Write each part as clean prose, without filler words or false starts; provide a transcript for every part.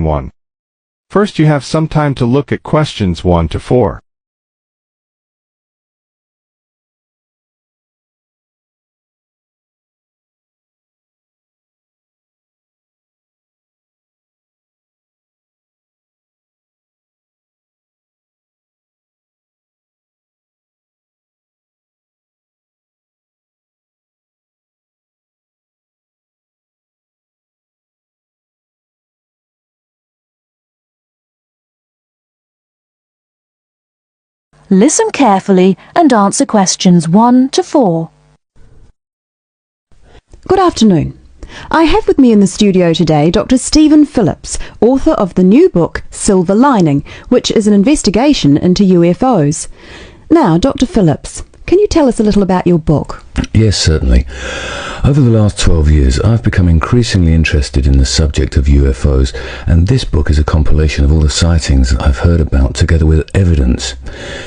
1. First, you have some time to look at questions 1 to 4. Listen carefully and answer questions 1 to 4. Good afternoon. I have with me in the studio today Dr. Stephen Phillips, author of the new book Silver Lining, which is an investigation into UFOs. Now, Dr. Phillips, can you tell us a little about your book? Yes, certainly. Over the last 12 years, I've become increasingly interested in the subject of UFOs, and this book is a compilation of all the sightings that I've heard about, together with evidence.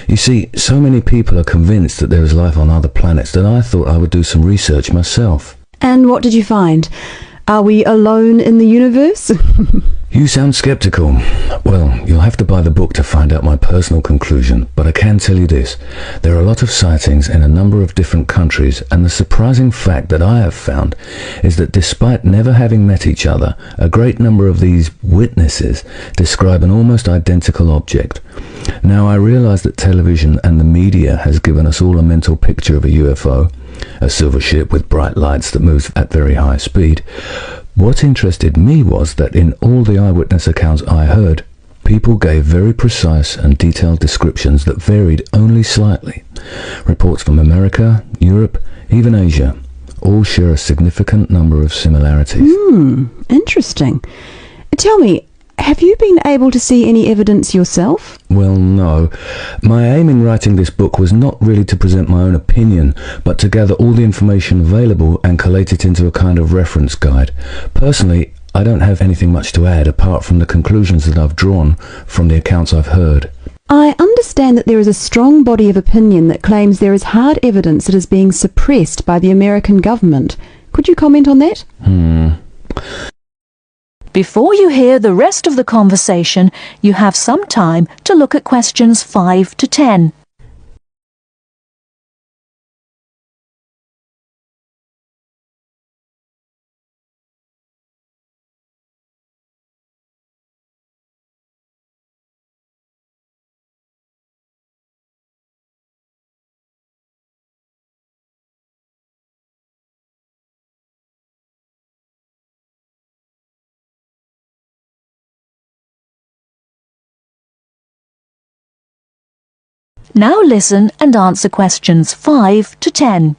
You see, so many people are convinced that there is life on other planets that I thought I would do some research myself. And what did you find? Are we alone in the universe? You sound skeptical. Well, you'll have to buy the book to find out my personal conclusion, but I can tell you this. There are a lot of sightings in a number of different countries, and the surprising fact that I have found is that despite never having met each other, a great number of these witnesses describe an almost identical object. Now, I realize that television and the media has given us all a mental picture of a UFO, a silver ship with bright lights that moves at very high speed. What interested me was that in all the eyewitness accounts I heard, people gave very precise and detailed descriptions that varied only slightly. Reports from America, Europe, even Asia, all share a significant number of similarities. Interesting. Tell me, have you been able to see any evidence yourself? Well, no. My aim in writing this book was not really to present my own opinion, but to gather all the information available and collate it into a kind of reference guide. Personally, I don't have anything much to add apart from the conclusions that I've drawn from the accounts I've heard. I understand that there is a strong body of opinion that claims there is hard evidence that is being suppressed by the American government. Could you comment on that? Before you hear the rest of the conversation, you have some time to look at questions 5 to 10. Now listen and answer questions 5 to 10.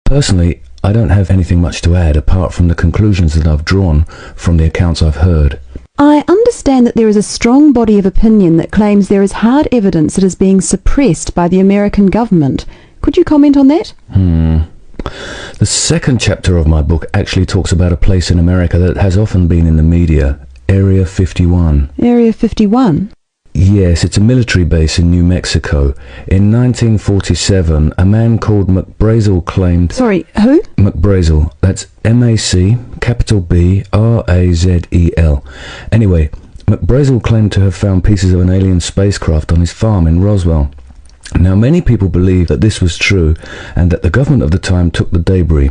Personally, I don't have anything much to add apart from the conclusions that I've drawn from the accounts I've heard. I understand that there is a strong body of opinion that claims there is hard evidence that is being suppressed by the American government. Could you comment on that? The second chapter of my book actually talks about a place in America that has often been in the media, Area 51. Area 51? Yes, it's a military base in New Mexico. In 1947, a man called McBrazel claimed... Sorry, who? McBrazel. That's M-A-C, capital B, R-A-Z-E-L. Anyway, McBrazel claimed to have found pieces of an alien spacecraft on his farm in Roswell. Now, many people believe that this was true and that the government of the time took the debris.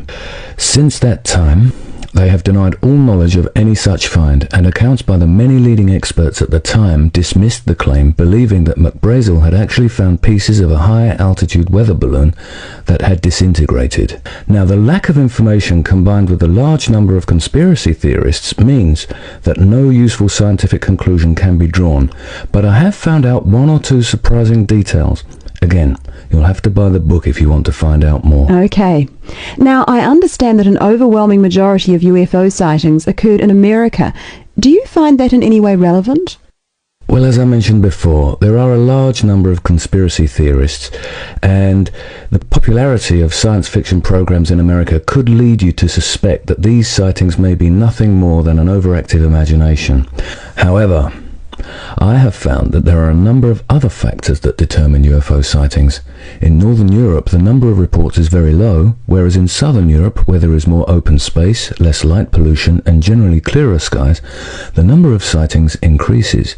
Since that time, they have denied all knowledge of any such find, and accounts by the many leading experts at the time dismissed the claim, believing that McBrazel had actually found pieces of a high-altitude weather balloon that had disintegrated. Now, the lack of information combined with the large number of conspiracy theorists means that no useful scientific conclusion can be drawn, but I have found out one or two surprising details. Again, you'll have to buy the book if you want to find out more. Okay. Now, I understand that an overwhelming majority of UFO sightings occurred in America. Do you find that in any way relevant? Well, as I mentioned before, there are a large number of conspiracy theorists, and the popularity of science fiction programs in America could lead you to suspect that these sightings may be nothing more than an overactive imagination. However, I have found that there are a number of other factors that determine UFO sightings. In Northern Europe, the number of reports is very low, whereas in Southern Europe, where there is more open space, less light pollution, and generally clearer skies, the number of sightings increases.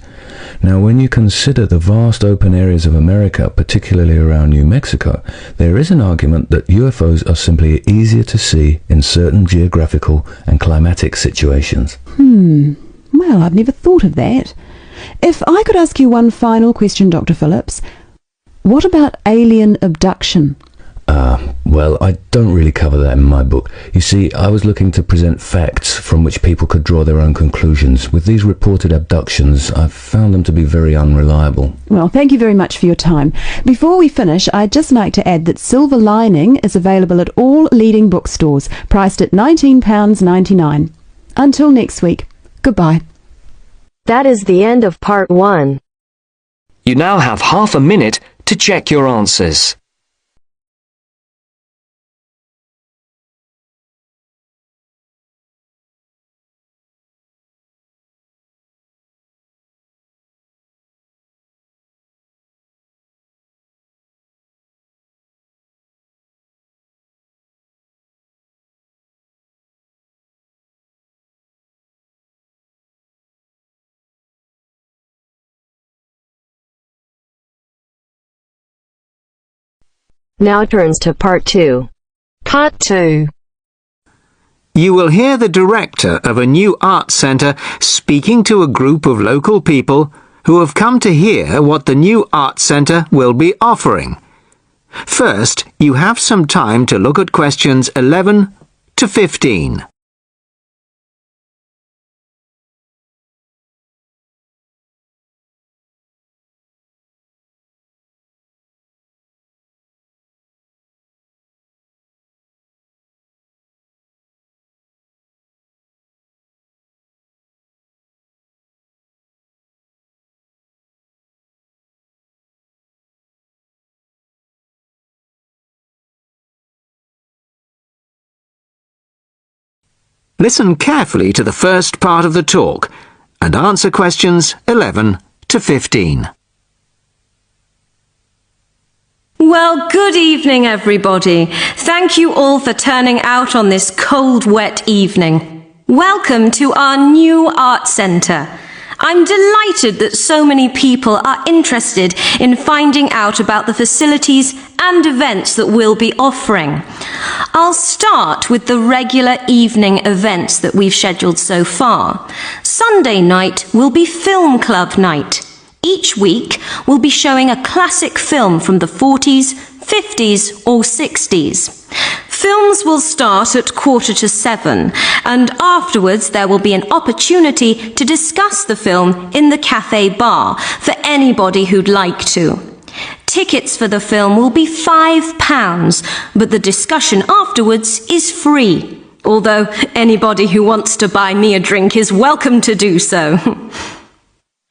Now, when you consider the vast open areas of America, particularly around New Mexico, there is an argument that UFOs are simply easier to see in certain geographical and climatic situations. Well, I've never thought of that. If I could ask you one final question, Dr. Phillips, what about alien abduction? Well, I don't really cover that in my book. You see, I was looking to present facts from which people could draw their own conclusions. With these reported abductions, I've found them to be very unreliable. Well, thank you very much for your time. Before we finish, I'd just like to add that Silver Lining is available at all leading bookstores, priced at £19.99. Until next week, goodbye. That is the end of part 1. You now have half a minute to check your answers. Now turns to part 2. Part 2. You will hear the director of a new art centre speaking to a group of local people who have come to hear what the new art centre will be offering. First, you have some time to look at questions 11 to 15. Listen carefully to the first part of the talk and answer questions 11 to 15. Well, good evening, everybody. Thank you all for turning out on this cold, wet evening. Welcome to our new art centre. I'm delighted that so many people are interested in finding out about the facilities and events that we'll be offering. I'll start with the regular evening events that we've scheduled so far. Sunday night will be film club night. Each week we'll be showing a classic film from the 40s, 50s or 60s. Films will start at 6:45, and afterwards there will be an opportunity to discuss the film in the cafe bar for anybody who'd like to. Tickets for the film will be £5, but the discussion afterwards is free, although anybody who wants to buy me a drink is welcome to do so.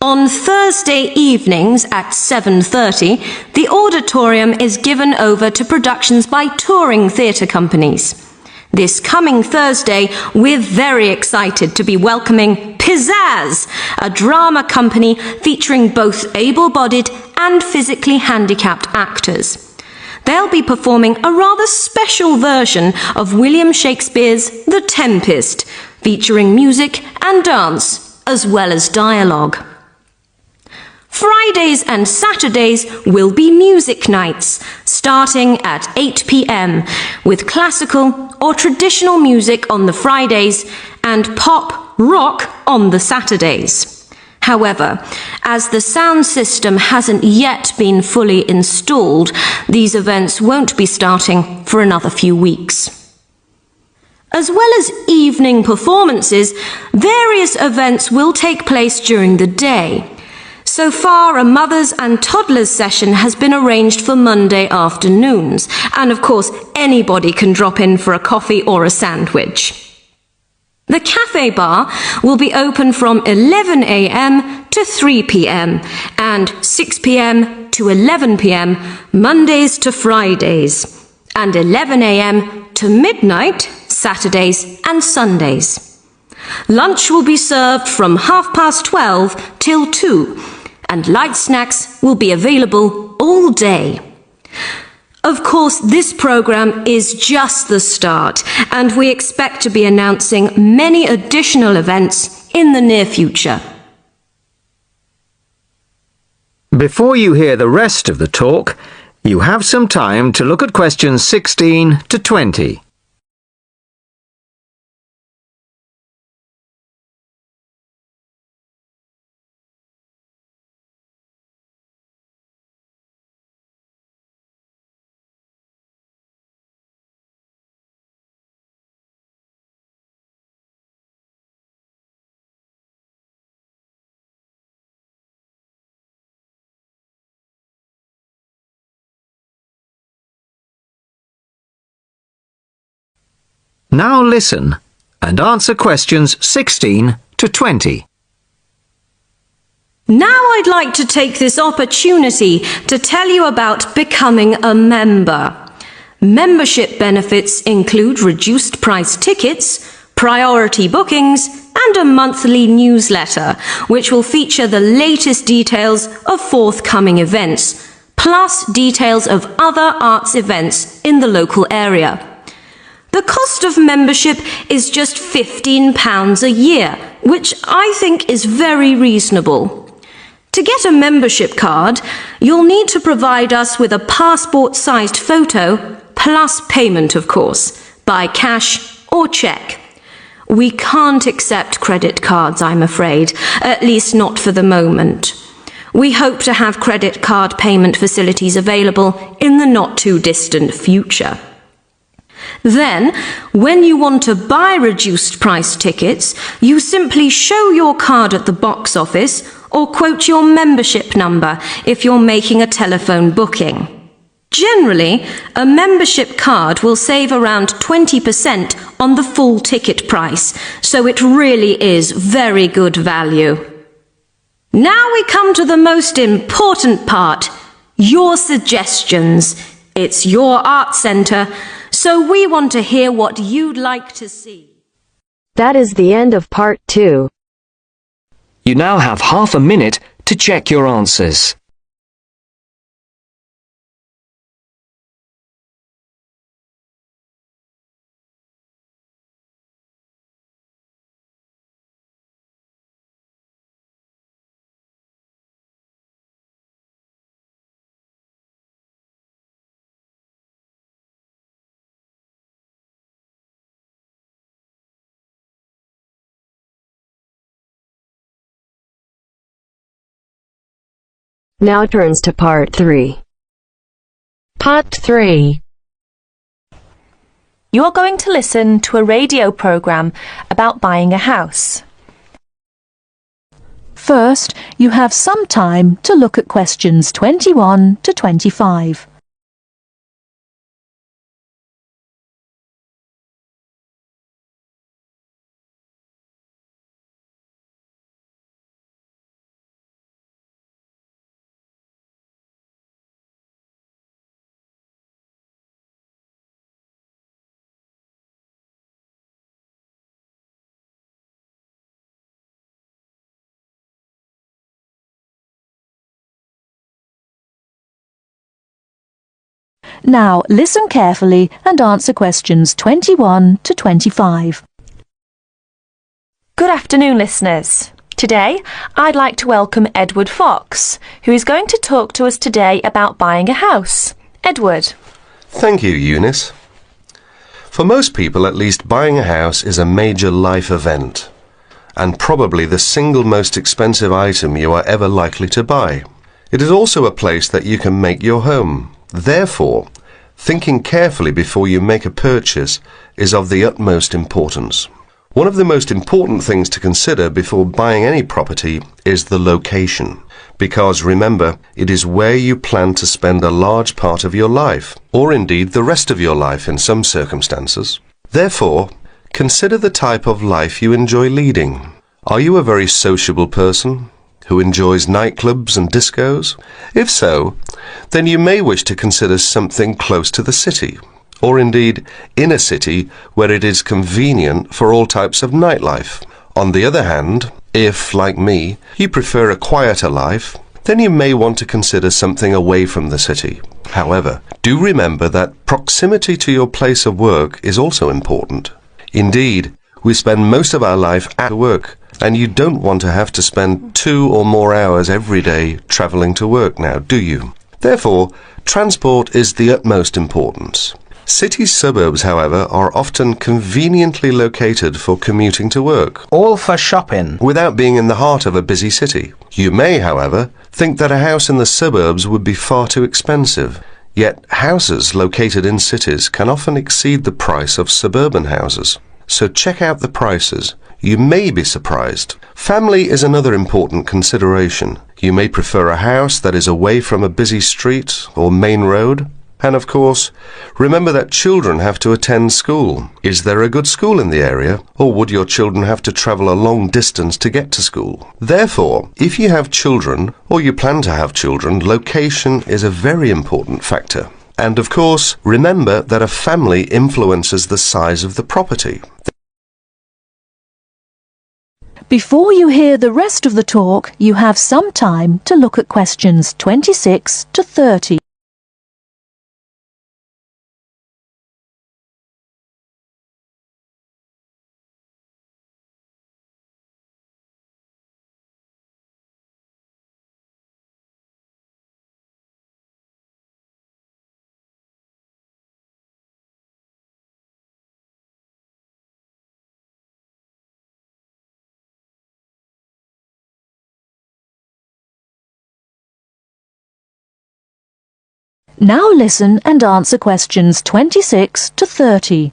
On Thursday evenings at 7:30, the auditorium is given over to productions by touring theatre companies. This coming Thursday, we're very excited to be welcoming Pizzazz, a drama company featuring both able-bodied and physically handicapped actors. They'll be performing a rather special version of William Shakespeare's The Tempest, featuring music and dance, as well as dialogue. Fridays and Saturdays will be music nights, starting at 8 p.m, with classical or traditional music on the Fridays and pop rock on the Saturdays. However, as the sound system hasn't yet been fully installed, these events won't be starting for another few weeks. As well as evening performances, various events will take place during the day. So far, a mothers and toddlers session has been arranged for Monday afternoons, and of course anybody can drop in for a coffee or a sandwich. The cafe bar will be open from 11 a.m. to 3 p.m. and 6 p.m. to 11 p.m. Mondays to Fridays, and 11 a.m. to midnight Saturdays and Sundays. Lunch will be served from 12:30 till 2, and light snacks will be available all day. Of course, this programme is just the start, and we expect to be announcing many additional events in the near future. Before you hear the rest of the talk, you have some time to look at questions 16 to 20. Now listen and answer questions 16 to 20. Now I'd like to take this opportunity to tell you about becoming a member. Membership benefits include reduced price tickets, priority bookings, and a monthly newsletter, which will feature the latest details of forthcoming events, plus details of other arts events in the local area. The cost of membership is just £15 a year, which I think is very reasonable. To get a membership card, you'll need to provide us with a passport-sized photo, plus payment, of course, by cash or cheque. We can't accept credit cards, I'm afraid, at least not for the moment. We hope to have credit card payment facilities available in the not-too-distant future. Then, when you want to buy reduced price tickets, you simply show your card at the box office or quote your membership number if you're making a telephone booking. Generally, a membership card will save around 20% on the full ticket price, so it really is very good value. Now we come to the most important part, your suggestions. It's your art centre, so we want to hear what you'd like to see. That is the end of part 2. You now have half a minute to check your answers. Now turns to part 3. Part 3. You're going to listen to a radio programme about buying a house. First, you have some time to look at questions 21 to 25. Now listen carefully and answer questions 21 to 25. Good afternoon, listeners. Today, I'd like to welcome Edward Fox, who is going to talk to us today about buying a house. Edward. Thank you, Eunice. For most people, at least, buying a house is a major life event, and probably the single most expensive item you are ever likely to buy. It is also a place that you can make your home. Therefore, thinking carefully before you make a purchase is of the utmost importance. One of the most important things to consider before buying any property is the location, because remember, it is where you plan to spend a large part of your life, or indeed the rest of your life in some circumstances. Therefore, consider the type of life you enjoy leading. Are you a very sociable person who enjoys nightclubs and discos? If so, then you may wish to consider something close to the city, or indeed in a city where it is convenient for all types of nightlife. On the other hand, if, like me, you prefer a quieter life, then you may want to consider something away from the city. However, do remember that proximity to your place of work is also important. Indeed, we spend most of our life at work, and you don't want to have to spend 2 or more hours every day travelling to work now, do you? Therefore, transport is the utmost importance. City suburbs, however, are often conveniently located for commuting to work, All for shopping. without being in the heart of a busy city. You may, however, think that a house in the suburbs would be far too expensive. Yet houses located in cities can often exceed the price of suburban houses. So check out the prices. You may be surprised. Family is another important consideration. You may prefer a house that is away from a busy street or main road. And of course, remember that children have to attend school. Is there a good school in the area, or would your children have to travel a long distance to get to school? Therefore, if you have children, or you plan to have children, location is a very important factor. And of course, remember that a family influences the size of the property. Before you hear the rest of the talk, you have some time to look at questions 26 to 30. Now listen and answer questions 26 to 30.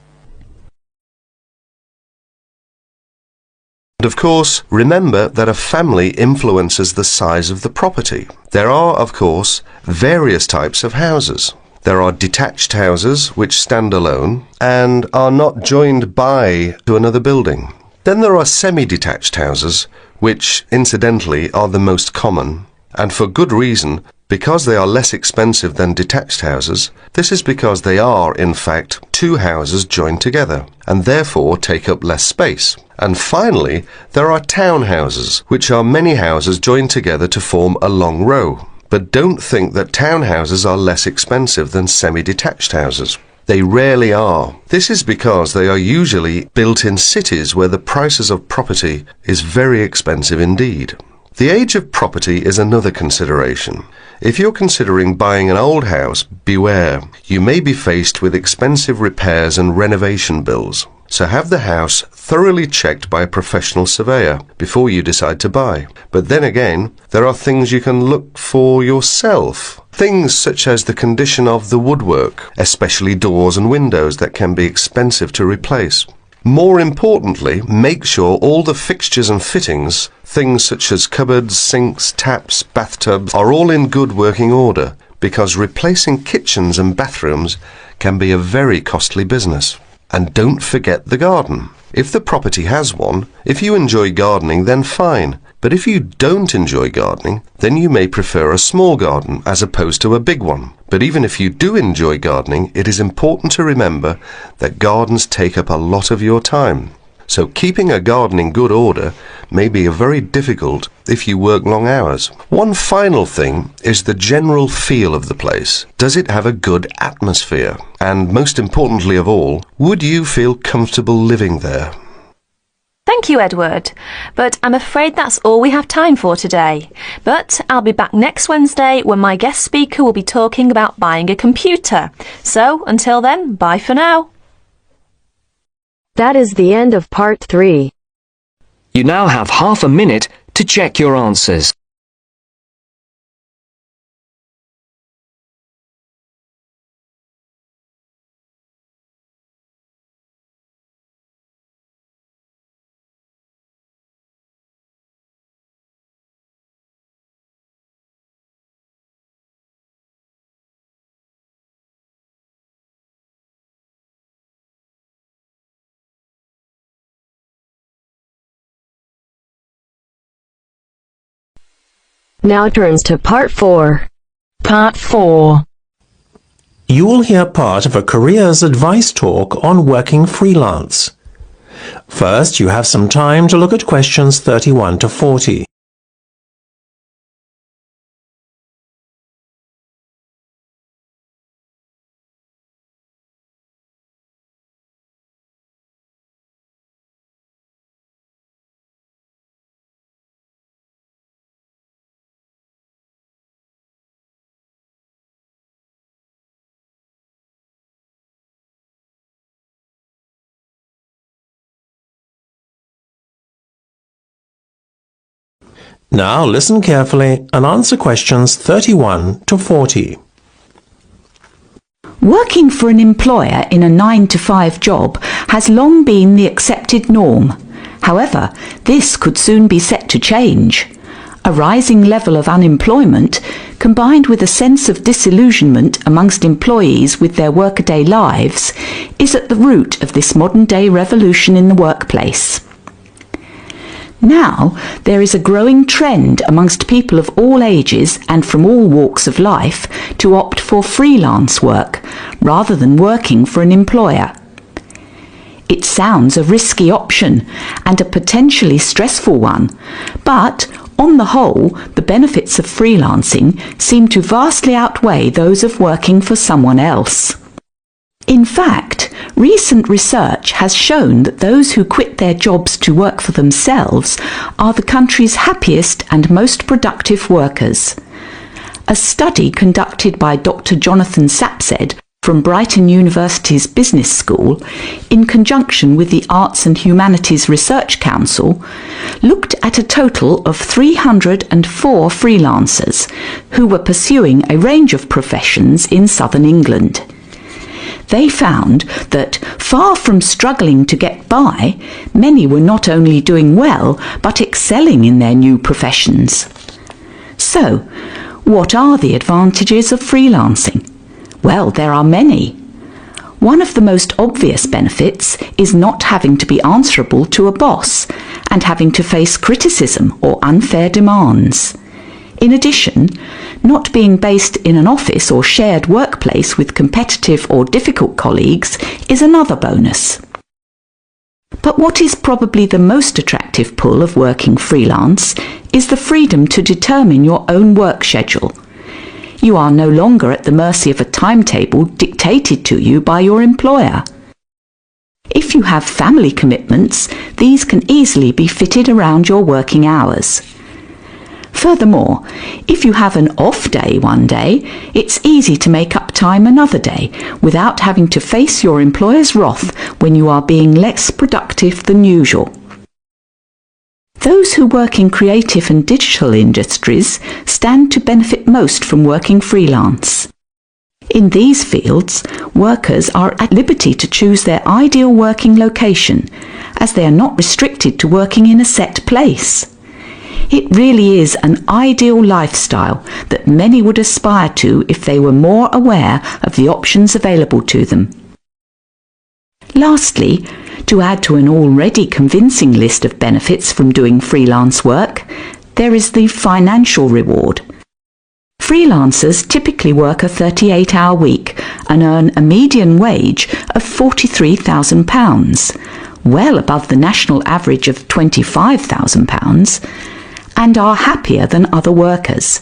And of course, remember that a family influences the size of the property. There are, of course, various types of houses. There are detached houses which stand alone and are not joined by to another building. Then there are semi-detached houses, which, incidentally, are the most common, and for good reason. Because they are less expensive than detached houses, this is because they are, in fact, 2 houses joined together, and therefore take up less space. And finally, there are townhouses, which are many houses joined together to form a long row. But don't think that townhouses are less expensive than semi-detached houses. They rarely are. This is because they are usually built in cities where the prices of property is very expensive indeed. The age of property is another consideration. If you're considering buying an old house, beware. You may be faced with expensive repairs and renovation bills. So have the house thoroughly checked by a professional surveyor before you decide to buy. But then again, there are things you can look for yourself. Things such as the condition of the woodwork, especially doors and windows that can be expensive to replace. More importantly, make sure all the fixtures and fittings, things such as cupboards, sinks, taps, bathtubs, are all in good working order, because replacing kitchens and bathrooms can be a very costly business. And don't forget the garden. If the property has one, if you enjoy gardening, then fine. But if you don't enjoy gardening, then you may prefer a small garden as opposed to a big one. But even if you do enjoy gardening, it is important to remember that gardens take up a lot of your time. So keeping a garden in good order may be very difficult if you work long hours. One final thing is the general feel of the place. Does it have a good atmosphere? And most importantly of all, would you feel comfortable living there? Thank you, Edward. But I'm afraid that's all we have time for today. But I'll be back next Wednesday when my guest speaker will be talking about buying a computer. So until then, bye for now. That is the end of part 3. You now have half a minute to check your answers. Now turns to part 4. Part 4. You will hear part of a careers advice talk on working freelance. First, you have some time to look at questions 31 to 40. Now listen carefully and answer questions 31 to 40. Working for an employer in a 9-to-5 job has long been the accepted norm. However, this could soon be set to change. A rising level of unemployment, combined with a sense of disillusionment amongst employees with their workaday lives, is at the root of this modern-day revolution in the workplace. Now, there is a growing trend amongst people of all ages and from all walks of life to opt for freelance work rather than working for an employer. It sounds a risky option and a potentially stressful one, but on the whole, the benefits of freelancing seem to vastly outweigh those of working for someone else. In fact, recent research has shown that those who quit their jobs to work for themselves are the country's happiest and most productive workers. A study conducted by Dr. Jonathan Sapsed from Brighton University's Business School, in conjunction with the Arts and Humanities Research Council, looked at a total of 304 freelancers who were pursuing a range of professions in southern England. They found that, far from struggling to get by, many were not only doing well, but excelling in their new professions. So, what are the advantages of freelancing? Well, there are many. One of the most obvious benefits is not having to be answerable to a boss and having to face criticism or unfair demands. In addition, not being based in an office or shared workplace with competitive or difficult colleagues is another bonus. But what is probably the most attractive pull of working freelance is the freedom to determine your own work schedule. You are no longer at the mercy of a timetable dictated to you by your employer. If you have family commitments, these can easily be fitted around your working hours. Furthermore, if you have an off day one day, it's easy to make up time another day without having to face your employer's wrath when you are being less productive than usual. Those who work in creative and digital industries stand to benefit most from working freelance. In these fields, workers are at liberty to choose their ideal working location, as they are not restricted to working in a set place. It really is an ideal lifestyle that many would aspire to if they were more aware of the options available to them. Lastly, to add to an already convincing list of benefits from doing freelance work, there is the financial reward. Freelancers typically work a 38-hour week and earn a median wage of £43,000, well above the national average of £25,000, and are happier than other workers.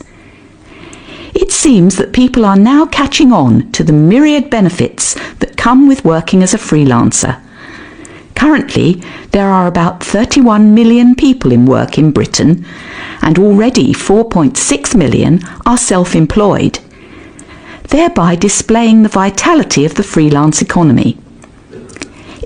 It seems that people are now catching on to the myriad benefits that come with working as a freelancer. Currently, there are about 31 million people in work in Britain, and already 4.6 million are self-employed, thereby displaying the vitality of the freelance economy.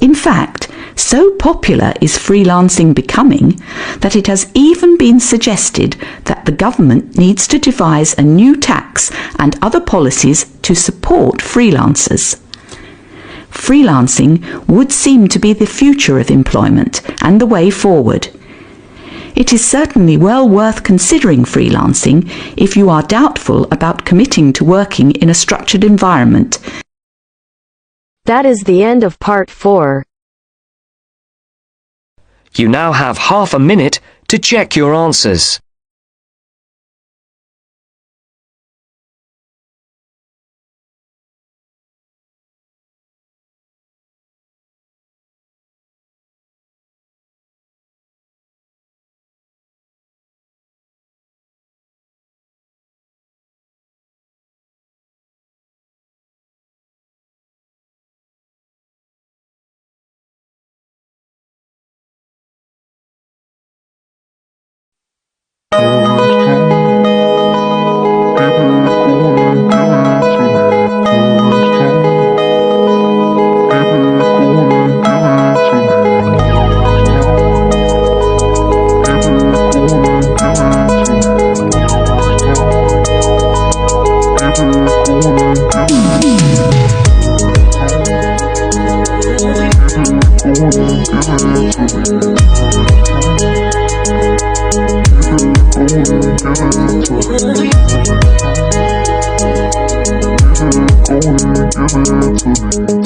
In fact, so popular is freelancing becoming that it has even been suggested that the government needs to devise a new tax and other policies to support freelancers. Freelancing would seem to be the future of employment and the way forward. It is certainly well worth considering freelancing if you are doubtful about committing to working in a structured environment. That is the end of part 4. You now have half a minute to check your answers. Give it to me.